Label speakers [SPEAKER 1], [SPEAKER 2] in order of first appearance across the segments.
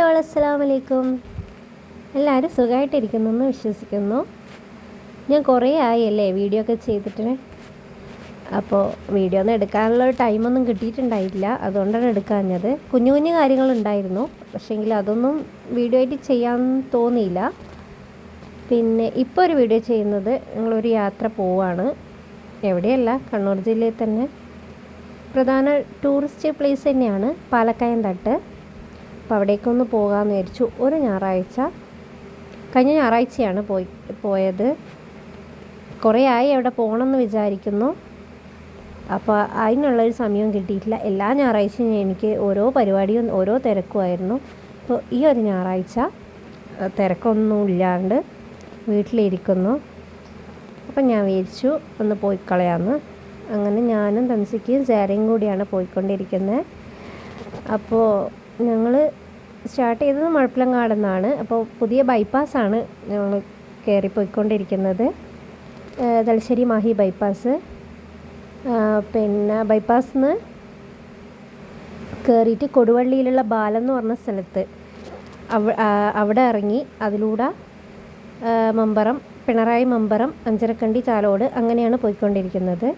[SPEAKER 1] All അസ്സലാമു അലൈക്കും. എല്ലാവരും സുഖമായിട്ടിരിക്കുന്നെന്ന് വിശ്വസിക്കുന്നു. ഞാൻ കുറേ ആയല്ലേ വീഡിയോ ഒക്കെ ചെയ്തിട്ട്. അപ്പോൾ വീഡിയോ ഒന്നും എടുക്കാനുള്ള ടൈമൊന്നും കിട്ടിയിട്ടുണ്ടായില്ല, അതുകൊണ്ടാണ് എടുക്കാഞ്ഞത്. കുഞ്ഞു കുഞ്ഞു കാര്യങ്ങളുണ്ടായിരുന്നു, പക്ഷേങ്കിൽ അതൊന്നും വീഡിയോ ആയിട്ട് ചെയ്യാൻ തോന്നിയില്ല. പിന്നെ ഇപ്പോൾ ഒരു വീഡിയോ ചെയ്യുന്നത്, ഞങ്ങളൊരു യാത്ര പോവാണ്. എവിടെയല്ല, കണ്ണൂർ ജില്ലയിൽ തന്നെ പ്രധാന ടൂറിസ്റ്റ് പ്ലേസ് തന്നെയാണ് പാലക്കയം തട്ട്. അപ്പോൾ അവിടേക്കൊന്ന് പോകാമെന്ന് വിചാരിച്ചു. ഒരു ഞായറാഴ്ച, കഴിഞ്ഞ ഞായറാഴ്ചയാണ് പോയത്. കുറേ ആയി അവിടെ പോകണമെന്ന് വിചാരിക്കുന്നു. അപ്പോൾ അതിനുള്ളൊരു സമയം കിട്ടിയിട്ടില്ല. എല്ലാ ഞായറാഴ്ചയും എനിക്ക് ഓരോ പരിപാടിയും ഓരോ തിരക്കുമായിരുന്നു. അപ്പോൾ ഈ ഒരു ഞായറാഴ്ച തിരക്കൊന്നും ഇല്ലാണ്ട് വീട്ടിലിരിക്കുന്നു. അപ്പം ഞാൻ വിചാരിച്ചു ഒന്ന് പോയി കളയാമെന്ന്. അങ്ങനെ ഞാനും തൻസിക്കും സാരയും കൂടിയാണ് പോയിക്കൊണ്ടിരിക്കുന്നത്. അപ്പോൾ ഞങ്ങൾ സ്റ്റാർട്ട് ചെയ്തത് മുഴപ്പിലങ്ങാട് നിന്നാണ്. അപ്പോൾ പുതിയ ബൈപ്പാസ്സാണ് ഞങ്ങൾ കയറിപ്പോയിക്കൊണ്ടിരിക്കുന്നത്, തലശ്ശേരി മാഹി ബൈപ്പാസ്. പിന്നെ ബൈപ്പാസിൽ നിന്ന് കയറിയിട്ട് കൊടുവള്ളിയിലുള്ള ബാലം എന്ന് പറഞ്ഞ സ്ഥലത്ത് അവിടെ ഇറങ്ങി അതിലൂടെ മമ്പറം, പിണറായി മമ്പറം, അഞ്ചരക്കണ്ടി, ചാലോട് അങ്ങനെയാണ് പോയിക്കൊണ്ടിരിക്കുന്നത്.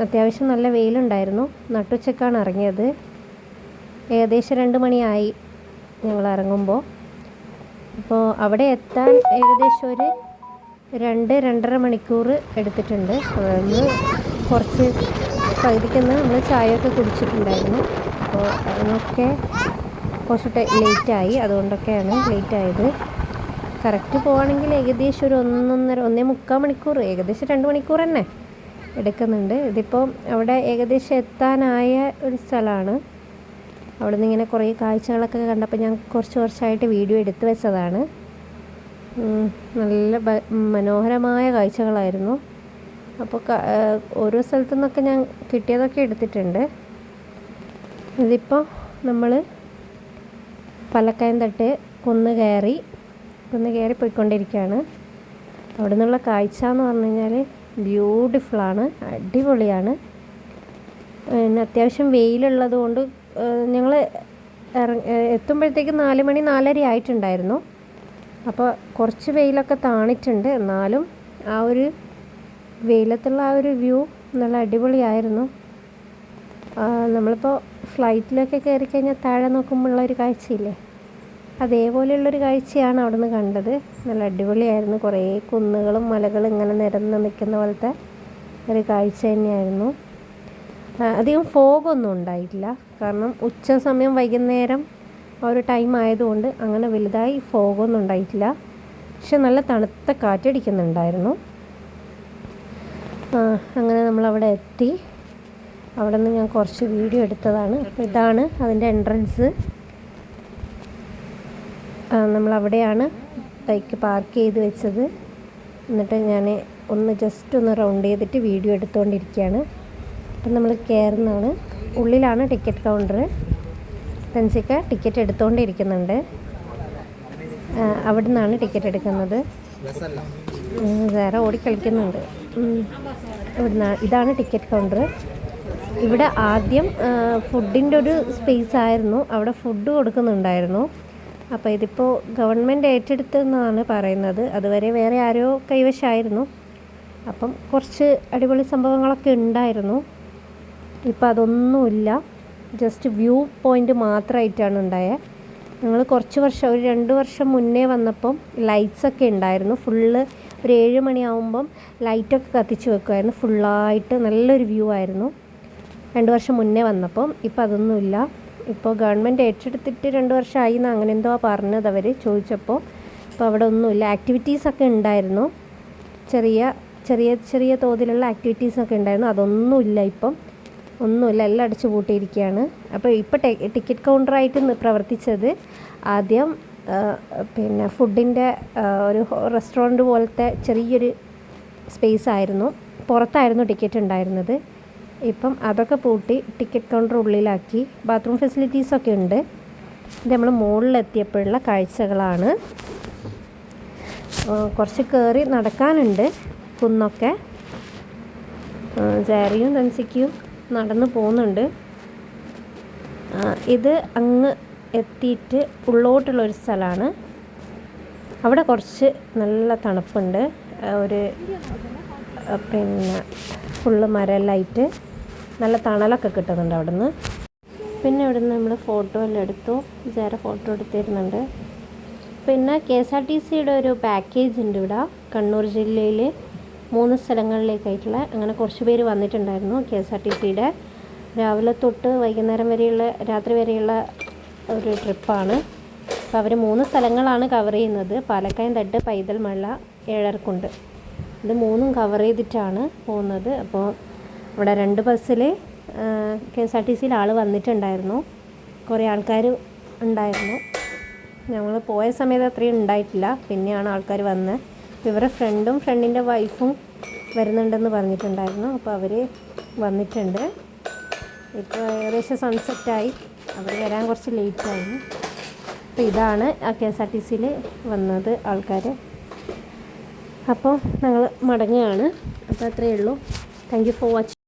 [SPEAKER 1] അത്യാവശ്യം നല്ല വെയിലുണ്ടായിരുന്നു. നട്ടുച്ചക്കാണ് ഇറങ്ങിയത്. ഏകദേശം 2 മണിയായി ഞങ്ങൾ ഇറങ്ങുമ്പോൾ. അപ്പോൾ അവിടെ എത്താൻ ഏകദേശം ഒരു 2-2.5 മണിക്കൂർ എടുത്തിട്ടുണ്ട്. അതൊന്ന് കുറച്ച് പകുതിക്കൊന്ന് നമ്മൾ ചായയൊക്കെ കുടിച്ചിട്ടുണ്ടായിരുന്നു. അപ്പോൾ അതിനൊക്കെ കുറച്ച് ലേറ്റായി, അതുകൊണ്ടൊക്കെയാണ് ലേറ്റായത്. കറക്റ്റ് പോവുകയാണെങ്കിൽ ഏകദേശം ഒരു 1.5 മണിക്കൂർ, ഏകദേശം 2 മണിക്കൂർ തന്നെ എടുക്കുന്നുണ്ട്. ഇതിപ്പോൾ അവിടെ ഏകദേശം എത്താനായ ഒരു സ്ഥലമാണ്. അവിടെ നിന്ന് ഇങ്ങനെ കുറേ കാഴ്ചകളൊക്കെ കണ്ടപ്പോൾ ഞാൻ കുറച്ചായിട്ട് വീഡിയോ എടുത്തു വെച്ചതാണ്. നല്ല മനോഹരമായ കാഴ്ചകളായിരുന്നു. അപ്പോൾ ഓരോ സ്ഥലത്തു നിന്നൊക്കെ ഞാൻ കിട്ടിയതൊക്കെ എടുത്തിട്ടുണ്ട്. ഇതിപ്പോൾ നമ്മൾ പാലക്കയം തട്ട് കുന്ന് കയറി പോയിക്കൊണ്ടിരിക്കുകയാണ്. അവിടെ നിന്നുള്ള കാഴ്ച എന്ന് പറഞ്ഞു കഴിഞ്ഞാൽ ബ്യൂട്ടിഫുള്ളാണ്, അടിപൊളിയാണ്. പിന്നെ അത്യാവശ്യം വെയിലുള്ളത് കൊണ്ട് ഞങ്ങൾ എത്തുമ്പോഴത്തേക്ക് 4 മണി 4:30 ആയിട്ടുണ്ടായിരുന്നു. അപ്പോൾ കുറച്ച് വെയിലൊക്കെ താണിട്ടുണ്ട്, എന്നാലും ആ ഒരു വെയിലത്തുള്ള ആ ഒരു വ്യൂ നല്ല അടിപൊളിയായിരുന്നു. നമ്മളിപ്പോൾ ഫ്ലൈറ്റിലൊക്കെ കയറി കഴിഞ്ഞാൽ താഴെ നോക്കുമ്പോഴുള്ള ഒരു കാഴ്ചയില്ലേ, അതേപോലെയുള്ളൊരു കാഴ്ചയാണ് അവിടെ നിന്ന് കണ്ടത്. നല്ല അടിപൊളിയായിരുന്നു. കുറേ കുന്നുകളും മലകളും ഇങ്ങനെ നിരന്ന് നിൽക്കുന്ന പോലത്തെ ഒരു കാഴ്ച തന്നെയായിരുന്നു. അധികം ഫോഗൊന്നും ഉണ്ടായിട്ടില്ല, കാരണം ഉച്ച സമയം വൈകുന്നേരം ആ ഒരു ടൈം ആയതുകൊണ്ട് അങ്ങനെ വലുതായി ഫോഗൊന്നും ഉണ്ടായിട്ടില്ല. പക്ഷെ നല്ല തണുത്ത കാറ്റടിക്കുന്നുണ്ടായിരുന്നു. അങ്ങനെ നമ്മളവിടെ എത്തി. അവിടെ നിന്ന് ഞാൻ കുറച്ച് വീഡിയോ എടുത്തതാണ്. അപ്പോൾ ഇതാണ് അതിൻ്റെ എൻട്രൻസ്. നമ്മളവിടെയാണ് ബൈക്ക് പാർക്ക് ചെയ്ത് വെച്ചത്. എന്നിട്ട് ഞാൻ ജസ്റ്റ് ഒന്ന് റൗണ്ട് ചെയ്തിട്ട് വീഡിയോ എടുത്തുകൊണ്ടിരിക്കുകയാണ്. അപ്പം നമ്മൾ കയറുന്നതാണ്. ഉള്ളിലാണ് ടിക്കറ്റ് കൗണ്ടർ. തൻസിക്ക ടിക്കറ്റ് എടുത്തുകൊണ്ടിരിക്കുന്നുണ്ട്. അവിടെ നിന്നാണ് ടിക്കറ്റ് എടുക്കുന്നത്. വേറെ ഓടിക്കളിക്കുന്നുണ്ട്. ഇതാണ് ടിക്കറ്റ് കൗണ്ടർ. ഇവിടെ ആദ്യം ഫുഡിൻ്റെ ഒരു സ്പേസ് ആയിരുന്നു, അവിടെ ഫുഡ് കൊടുക്കുന്നുണ്ടായിരുന്നു. അപ്പോൾ ഇതിപ്പോൾ ഗവൺമെൻറ് ഏറ്റെടുത്തെന്നാണ് പറയുന്നത്. അതുവരെ വേറെ ആരോ കൈവശമായിരുന്നു. അപ്പം കുറച്ച് അടിപൊളി സംഭവങ്ങളൊക്കെ ഉണ്ടായിരുന്നു. ഇപ്പോൾ അതൊന്നുമില്ല, ജസ്റ്റ് വ്യൂ പോയിൻ്റ് മാത്രമായിട്ടാണ് ഉണ്ടായത്. ഞങ്ങൾ കുറച്ച് വർഷം, ഒരു 2 വർഷം മുന്നേ വന്നപ്പം ലൈറ്റ്സൊക്കെ ഉണ്ടായിരുന്നു. ഫുള്ള് ഒരു 7 മണിയാവുമ്പം ലൈറ്റൊക്കെ കത്തിച്ച് വെക്കുമായിരുന്നു. ഫുള്ളായിട്ട് നല്ലൊരു വ്യൂ ആയിരുന്നു 2 വർഷം മുന്നേ വന്നപ്പം. ഇപ്പോൾ അതൊന്നുമില്ല. ഇപ്പോൾ ഗവൺമെൻറ് ഏറ്റെടുത്തിട്ട് 2 വർഷമായി എന്ന് അങ്ങനെ എന്തോ പറഞ്ഞത് അവർ ചോദിച്ചപ്പോൾ. ഇപ്പോൾ അവിടെ ഒന്നുമില്ല. ആക്ടിവിറ്റീസൊക്കെ ഉണ്ടായിരുന്നു, ചെറിയ തോതിലുള്ള ആക്ടിവിറ്റീസൊക്കെ ഉണ്ടായിരുന്നു. അതൊന്നുമില്ല, ഇപ്പം ഒന്നുമില്ല, എല്ലാം അടച്ചു പൂട്ടിയിരിക്കുകയാണ്. അപ്പോൾ ഇപ്പോൾ ടിക്കറ്റ് കൗണ്ടറായിട്ട് പ്രവർത്തിച്ചത് ആദ്യം പിന്നെ ഫുഡിൻ്റെ ഒരു റെസ്റ്റോറൻറ്റ് പോലത്തെ ചെറിയൊരു സ്പേസ് ആയിരുന്നു. പുറത്തായിരുന്നു ടിക്കറ്റ് ഉണ്ടായിരുന്നത്. ഇപ്പം അതൊക്കെ പൂട്ടി ടിക്കറ്റ് കൗണ്ടർ ഉള്ളിലാക്കി. ബാത്റൂം ഫെസിലിറ്റീസൊക്കെ ഉണ്ട്. ഇത് നമ്മൾ മുകളിലെത്തിയപ്പോഴുള്ള കാഴ്ചകളാണ്. കുറച്ച് കയറി നടക്കാനുണ്ട് കുന്നൊക്കെ. സാരിയും തൻസിക്കും നടന്നു പോകുന്നുണ്ട്. ഇത് അങ്ങ് എത്തിയിട്ട് ഉള്ളോട്ടുള്ളൊരു സ്ഥലമാണ്. അവിടെ കുറച്ച് നല്ല തണുപ്പുണ്ട്. ഒരു പിന്നെ ഫുള്ള് മരമെല്ലാമായിട്ട് നല്ല തണലൊക്കെ കിട്ടുന്നുണ്ട് അവിടെ നിന്ന്. പിന്നെ ഇവിടെ നിന്ന് നമ്മൾ ഫോട്ടോ എല്ലാം എടുത്തു. വേറെ ഫോട്ടോ എടുത്തിരുന്നുണ്ട്. പിന്നെ KSRTCയുടെ ഒരു പാക്കേജ് ഉണ്ട് ഇവിടെ കണ്ണൂർ ജില്ലയിൽ 3 സ്ഥലങ്ങളിലേക്കായിട്ടുള്ള. അങ്ങനെ കുറച്ച് പേര് വന്നിട്ടുണ്ടായിരുന്നു. KSRTCയുടെ രാവിലെ തൊട്ട് വൈകുന്നേരം വരെയുള്ള രാത്രി വരെയുള്ള ഒരു ട്രിപ്പാണ്. അപ്പോൾ അവർ 3 സ്ഥലങ്ങളാണ് കവർ ചെയ്യുന്നത്. പാലക്കയം തട്ട്, പൈതൽ മള്ള, ഏഴരക്കുണ്ട്. ഇത് 3ഉം കവർ ചെയ്തിട്ടാണ് പോകുന്നത്. അപ്പോൾ ഇവിടെ 2 ബസ്സിൽ KSRTCയിൽ ആൾ വന്നിട്ടുണ്ടായിരുന്നു. കുറേ ആൾക്കാർ ഉണ്ടായിരുന്നു. ഞങ്ങൾ പോയ സമയത്ത് അത്രയും ഉണ്ടായിട്ടില്ല. പിന്നെയാണ് ആൾക്കാർ വന്നത്. ഇവരുടെ ഫ്രണ്ടിൻ്റെ വൈഫും വരുന്നുണ്ടെന്ന് പറഞ്ഞിട്ടുണ്ടായിരുന്നു. അപ്പോൾ അവർ വന്നിട്ടുണ്ട്. ഇപ്പോൾ ഏകദേശം സൺസെറ്റായി. അവർ വരാൻ കുറച്ച് ലേറ്റായി. അപ്പോൾ ഇതാണ് ആ KSRTCയിൽ വന്നത് ആൾക്കാർ. അപ്പോൾ ഞങ്ങൾ മടങ്ങുകയാണ്. അപ്പോൾ അത്രയേ ഉള്ളൂ. Thank you for watching.